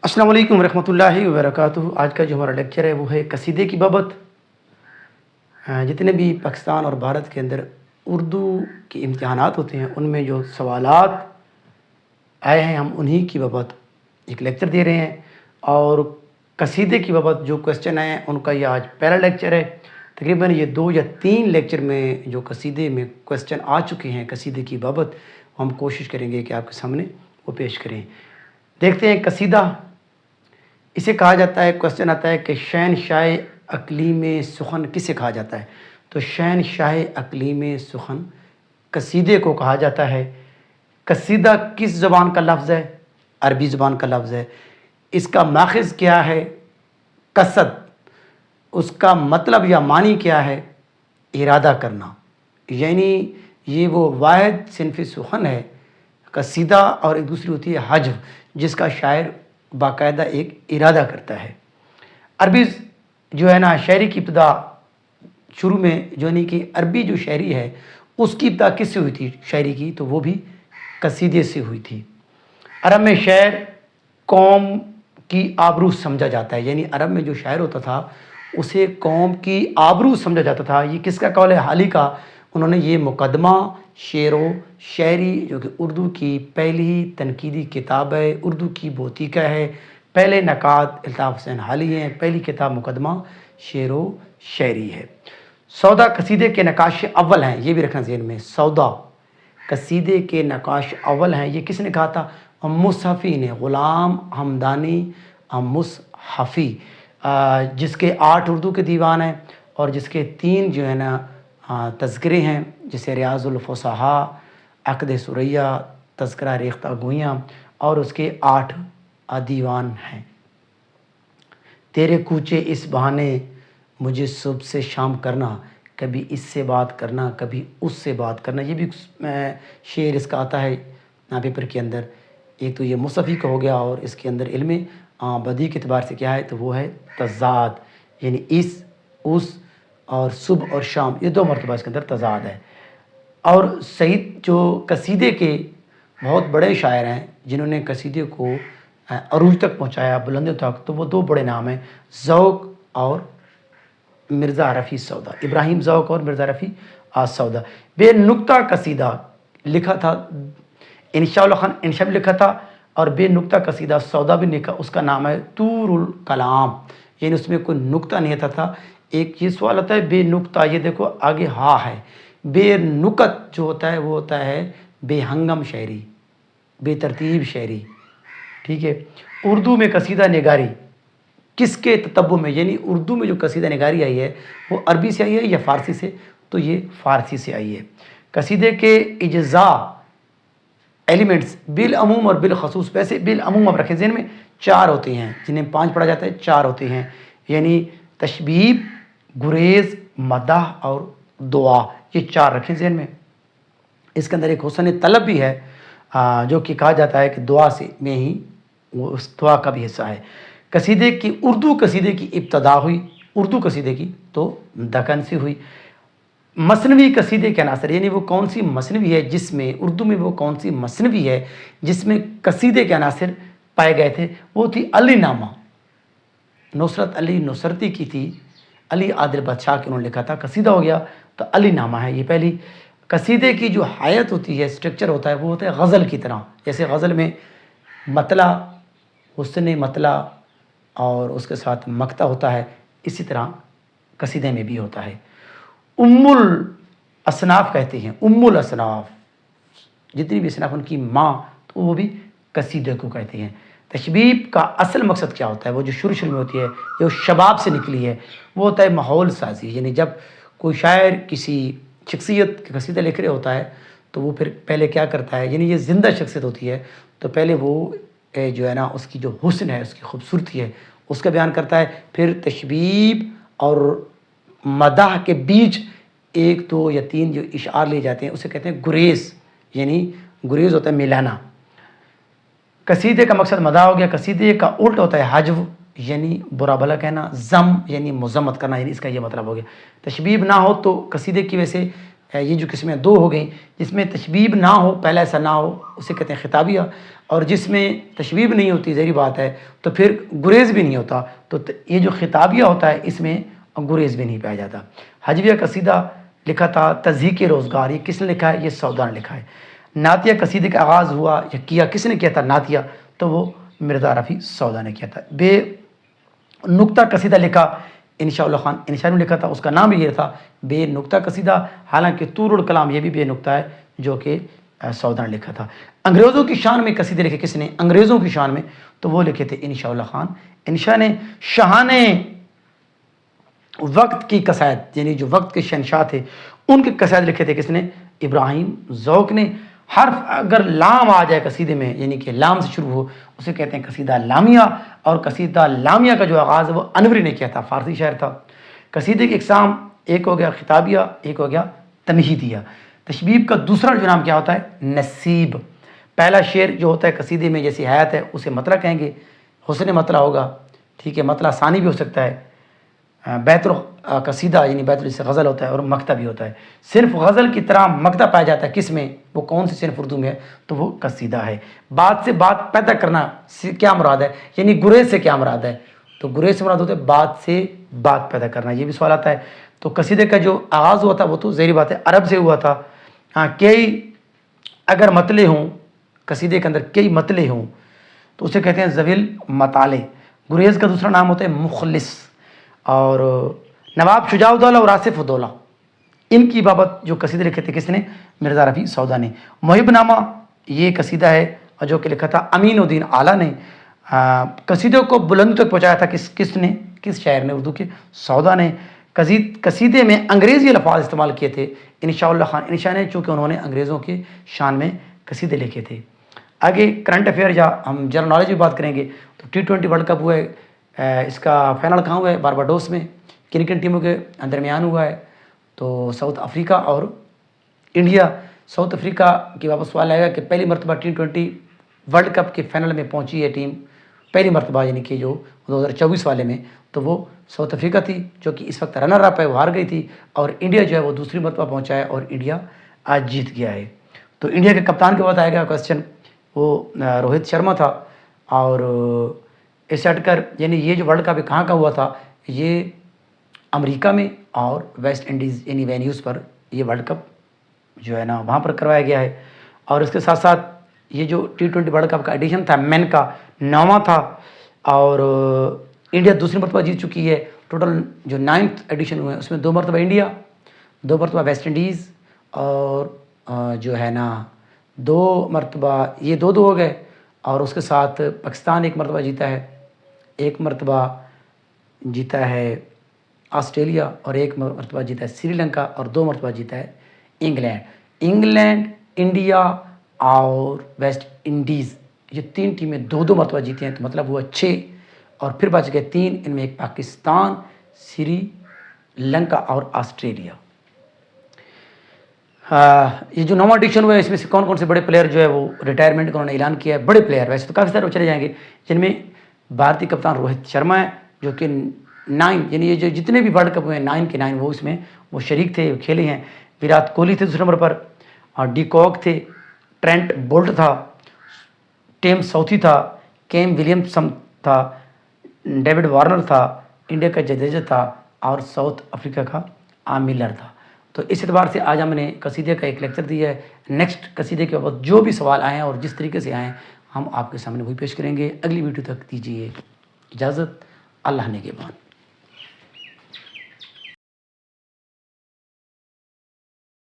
السلام علیکم ورحمۃ اللہ وبرکاتہ۔ آج کا جو ہمارا لیکچر ہے وہ ہے قصیدے کی بابت۔ جتنے بھی پاکستان اور بھارت کے اندر اردو کے امتحانات ہوتے ہیں ان میں جو سوالات آئے ہیں ہم انہی کی بابت ایک لیکچر دے رہے ہیں، اور قصیدے کی بابت جو کوسچن ہیں ان کا یہ آج پہلا لیکچر ہے۔ تقریباً یہ 2 یا 3 لیکچر میں جو قصیدے میں کوسچن آ چکے ہیں قصیدے کی بابت، ہم کوشش کریں گے کہ آپ کے سامنے وہ پیش کریں۔ دیکھتے ہیں قصیدہ اسے کہا جاتا ہے، کوسچن آتا ہے کہ شہنشاہ اقلیم سخن کسے کہا جاتا ہے؟ تو شہنشاہ اقلیم سخن قصیدے کو کہا جاتا ہے۔ قصیدہ کس زبان کا لفظ ہے؟ عربی زبان کا لفظ ہے۔ اس کا ماخذ کیا ہے؟ قصد۔ اس کا مطلب یا معنی کیا ہے؟ ارادہ کرنا، یعنی یہ وہ واحد صنف سخن ہے قصیدہ، اور ایک دوسری ہوتی ہے حجو، جس کا شاعر باقاعدہ ایک ارادہ کرتا ہے۔ عربی جو ہے نا شاعری کی ابتدا شروع میں جو نہیں کہ عربی جو شاعری ہے اس کی ابتدا کس سے ہوئی تھی شاعری کی؟ تو وہ بھی قصیدے سے ہوئی تھی۔ عرب میں شاعر قوم کی آبرو سمجھا جاتا ہے، یعنی عرب میں جو شاعر ہوتا تھا اسے قوم کی آبرو سمجھا جاتا تھا۔ یہ کس کا قول ہے؟ حالی کا۔ انہوں نے یہ مقدمہ شعر و شاعری جو کہ اردو کی پہلی تنقیدی کتاب ہے، اردو کی بوتیکہ ہے، پہلے نکات الطاف حسین حالی ہیں، پہلی کتاب مقدمہ شعر و شاعری ہے۔ سودا قصیدے کے نقاش اول ہیں، یہ بھی رکھنا ذہن میں۔ سودا قصیدے کے نقاش اول ہیں، یہ کس نے کہا تھا؟ مصحفی نے، غلام حمدانی مصحفی، جس کے 8 اردو کے دیوان ہیں اور جس کے 3 جو ہے نا تذکرے ہیں، جسے ریاض الفصحاء، عقد ثریہ، تذکرہ ریختہ گویاں، اور اس کے 8 دیوان ہیں۔ تیرے کوچے اس بہانے مجھے صبح سے شام کرنا، کبھی اس سے بات کرنا کبھی اس سے بات کرنا، یہ بھی شعر اس کا آتا ہے پیپر کے اندر۔ ایک تو یہ مصحفی کا ہو گیا، اور اس کے اندر علم بدیع کے اعتبار سے کیا ہے تو وہ ہے تضاد، یعنی اس اور صبح اور شام، یہ 2 مرتبہ اس کے اندر تضاد ہے۔ اور سعید جو قصیدے کے بہت بڑے شاعر ہیں جنہوں نے قصیدے کو عروج تک پہنچایا، بلندیوں تک، تو وہ 2 بڑے نام ہیں، ذوق اور مرزا رفیع سودا، ابراہیم ذوق اور مرزا رفیع سودا۔ بے نقطہ قصیدہ لکھا تھا انشاء اللہ خان، انشاء بھی لکھا تھا، اور بے نقطہ قصیدہ سودا بھی لکھا، اس کا نام ہے طور الکلام، یعنی اس میں کوئی نقطہ نہیں تھا۔ ایک یہ سوال ہوتا ہے بے نقطہ، یہ دیکھو آگے ہاں ہے۔ بے نقط جو ہوتا ہے وہ ہوتا ہے بے ہنگم شاعری، بے ترتیب شاعری، ٹھیک ہے۔ اردو میں قصیدہ نگاری کس کے تتبع میں، یعنی اردو میں جو قصیدہ نگاری آئی ہے وہ عربی سے آئی ہے یا فارسی سے؟ تو یہ فارسی سے آئی ہے۔ قصیدے کے اجزاء ایلیمنٹس بالعموم اور بالخصوص، ویسے بالعموم اب رکھیں ذہن میں 4 ہوتے ہیں، جنہیں 5 پڑھا جاتا ہے، 4 ہوتے ہیں، یعنی تشبیب، گریز، مدح اور دعا، یہ 4 رکھیں ذہن میں۔ اس کے اندر ایک حسن طلب بھی ہے، جو کہ کہا جاتا ہے کہ دعا سے میں ہی وہ اس دعا کا بھی حصہ ہے۔ قصیدے کی اردو قصیدے کی ابتدا ہوئی، اردو قصیدے کی تو دکن سے ہوئی۔ مثنوی قصیدے کے عناصر، یعنی وہ کون سی مثنوی ہے جس میں، اردو میں وہ کون سی مثنوی ہے جس میں قصیدے کے عناصر پائے گئے تھے؟ وہ تھی علی نامہ، نصرت علی نصرتی کی تھی، علی عادل بادشاہ کے انہوں نے لکھا تھا، قصیدہ ہو گیا تو علی نامہ ہے یہ پہلی۔ قصیدے کی جو حیت ہوتی ہے، اسٹرکچر ہوتا ہے، وہ ہوتا ہے غزل کی طرح، جیسے غزل میں مطلع، حسن مطلع اور اس کے ساتھ مقطع ہوتا ہے، اسی طرح قصیدے میں بھی ہوتا ہے۔ ام الاصناف کہتے ہیں، ام الاصناف، جتنی بھی اصناف ان کی ماں، تو وہ بھی قصیدے کو کہتے ہیں۔ تشبیب کا اصل مقصد کیا ہوتا ہے؟ وہ جو شروع میں ہوتی ہے، جو شباب سے نکلی ہے، وہ ہوتا ہے ماحول سازی، یعنی جب کوئی شاعر کسی شخصیت کا قصیدہ لکھ رہے ہوتا ہے تو وہ پھر پہلے کیا کرتا ہے، یعنی یہ زندہ شخصیت ہوتی ہے تو پہلے وہ جو ہے نا اس کی جو حسن ہے، اس کی خوبصورتی ہے، اس کا بیان کرتا ہے، پھر تشبیب اور مدح کے بیچ 1 2 یا 3 جو اشعار لے جاتے ہیں اسے کہتے ہیں گریز، یعنی گریز ہوتا ہے ملانا۔ قصیدے کا مقصد مدح ہو گیا، قصیدے کا الٹ ہوتا ہے حجو، یعنی برا بھلا کہنا، ضم یعنی مذمت کرنا، یعنی اس کا یہ مطلب ہو گیا۔ تشبیب نہ ہو تو قصیدے کی وجہ سے یہ جو قسمیں دو ہو گئیں، جس میں تشبیب نہ ہو، پہلا ایسا نہ ہو، اسے کہتے ہیں خطابیہ، اور جس میں تشبیب نہیں ہوتی، ظاہری بات ہے، تو پھر گریز بھی نہیں ہوتا، تو یہ جو خطابیہ ہوتا ہے اس میں گریز بھی نہیں پایا جاتا۔ حجویہ قصیدہ لکھا تھا تضحیک روزگار، یہ کس نے لکھا ہے؟ یہ سودا نے لکھا ہے۔ نعتیہ قصیدے کا آغاز ہوا یا کیا کس نے کیا تھا نعتیہ؟ تو وہ مرزا رفیع سودا نے کیا تھا۔ بے نقطہ قصیدہ لکھا انشاء اللہ خان انشاء نے لکھا تھا، اس کا نام بھی یہ تھا بے نقطہ قصیدہ، حالانکہ طور الکلام یہ بھی بے نقطہ ہے جو کہ سودا نے لکھا تھا۔ انگریزوں کی شان میں قصیدے لکھے کس نے؟ انگریزوں کی شان میں تو وہ لکھے تھے انشاء اللہ خان انشاء نے۔ شاہانے وقت کی قصائد، یعنی جو وقت کے شہنشاہ تھے ان کے قصائد لکھے تھے کس نے؟ ابراہیم ذوق نے۔ حرف اگر لام آ جائے قصیدے میں، یعنی کہ لام سے شروع ہو، اسے کہتے ہیں قصیدہ لامیہ، اور قصیدہ لامیہ کا جو آغاز ہے وہ انوری نے کیا تھا، فارسی شاعر تھا۔ قصیدے کی اقسام ایک ہو گیا خطابیہ، ایک ہو گیا تمہیدیہ۔ تشبیب کا دوسرا جو نام کیا ہوتا ہے؟ نصیب۔ پہلا شعر جو ہوتا ہے قصیدے میں جیسی حیات ہے اسے مطلع کہیں گے، حسن مطلع ہوگا، ٹھیک ہے، مطلع ثانی بھی ہو سکتا ہے۔ بیت القصیدہ یعنی بیت سے غزل ہوتا ہے، اور مکتب بھی ہوتا ہے۔ صرف غزل کی طرح مکتب پایا جاتا ہے کس میں؟ وہ کون سی صنف اردو میں ہے؟ تو وہ قصیدہ ہے۔ بات سے بات پیدا کرنا سے کیا مراد ہے؟ یعنی گریز سے کیا مراد ہے؟ تو گریز سے مراد ہوتا ہے بات سے بات پیدا کرنا، یہ بھی سوال آتا ہے۔ تو قصیدے کا جو آغاز ہوا تھا وہ تو ظاہری بات ہے عرب سے ہوا تھا۔ ہاں، کئی اگر مطلع ہوں، قصیدے کے اندر کئی مطلع ہوں تو اسے کہتے ہیں ذویل مطالع۔ گریز کا دوسرا نام ہوتا ہے مخلص۔ اور نواب شجاع الدولہ اور آصف الدولہ، ان کی بابت جو قصیدے لکھے تھے کس نے؟ مرزا رفیع سودا نے۔ محب نامہ یہ قصیدہ ہے اور جو کہ لکھا تھا امین الدین اعلیٰ نے۔ قصیدوں کو بلند تک پہنچایا تھا کس نے؟ کس شاعر نے اردو کے؟ سودا نے۔ قصیدے میں انگریزی الفاظ استعمال کیے تھے انشاء اللہ خان انشاء نے، چونکہ انہوں نے انگریزوں کے شان میں قصیدے لکھے تھے۔ آگے کرنٹ افیئر یا ہم جنرل نالج کی بات کریں گے تو T20 ورلڈ کپ ہوا ہے، اس کا فائنل کہاں ہوا ہے؟ بارباڈوس میں۔ کن کن ٹیموں کے درمیان ہوا ہے؟ تو ساؤتھ افریقہ اور انڈیا۔ ساؤتھ افریقہ کی واپس سوال آئے گا کہ پہلی مرتبہ T20 ورلڈ کپ کے فائنل میں پہنچی ہے ٹیم، پہلی مرتبہ، یعنی کہ جو 2024 والے میں، تو وہ ساؤتھ افریقہ تھی جو کہ اس وقت رنر اپ ہے، وہ ہار گئی تھی، اور انڈیا جو ہے وہ دوسری مرتبہ پہنچا ہے اور انڈیا آج جیت گیا ہے۔ تو انڈیا کے کپتان کے بعد آئے گا کوشچن، وہ روہت شرما تھا۔ اور اس سے ہٹ کر یعنی یہ جو ورلڈ کپ کہاں کا ہوا تھا؟ یہ امریکہ میں اور ویسٹ انڈیز یعنی وینیوز پر یہ ورلڈ کپ جو ہے نا وہاں پر کروایا گیا ہے۔ اور اس کے ساتھ ساتھ یہ جو T20 ورلڈ کپ کا ایڈیشن تھا مین کا 9واں تھا، اور انڈیا دوسری مرتبہ جیت چکی ہے۔ ٹوٹل جو 9th ایڈیشن ہوئے ہیں اس میں 2 مرتبہ انڈیا، 2 مرتبہ ویسٹ انڈیز، اور جو ہے نا 2 مرتبہ یہ 2 ہو گئے، اور اس کے ساتھ پاکستان 1 مرتبہ جیتا ہے، 1 مرتبہ جیتا ہے آسٹریلیا، اور 1 مرتبہ جیتا ہے سری لنکا، اور 2 مرتبہ جیتا ہے انگلینڈ، انڈیا اور ویسٹ انڈیز، یہ 3 ٹیمیں 2 مرتبہ جیتی ہیں، تو مطلب ہوا 6، اور پھر بچ گئے 3، ان میں ایک پاکستان، سری لنکا اور آسٹریلیا۔ یہ جو 9واں ایڈیشن ہوا ہے اس میں سے کون کون سے بڑے پلیئر جو ہے وہ ریٹائرمنٹ کا انہوں نے اعلان کیا ہے؟ بڑے پلیئر ویسے تو کافی سارے چلے جائیں گے، جن میں بھارتی کپتان روہت شرما ہے جو کہ 9 یعنی یہ جو جتنے بھی ورلڈ کپ ہوئے ہیں 9 کے 9 وہ اس میں وہ شریک تھے، کھیلے ہیں۔ وراٹ کوہلی تھے دوسرے نمبر پر، اور ڈی کاک تھے، ٹرینٹ بولٹ تھا، ٹیم ساؤتھی تھا، کیم ولیمسن تھا، ڈیوڈ وارنر تھا، انڈیا کا جڈیجا تھا، اور ساؤتھ افریقہ کا ملر تھا۔ تو اس اعتبار سے آج ہم نے قصیدے کا ایک لیکچر دیا ہے۔ نیکسٹ قصیدے کے بعد جو بھی سوال آئے ہیں اور جس طریقے سے آئے ہیں ہم آپ کے سامنے وہی پیش کریں گے۔ اگلی ویڈیو تک دیجیے اجازت، اللہ نگہبان۔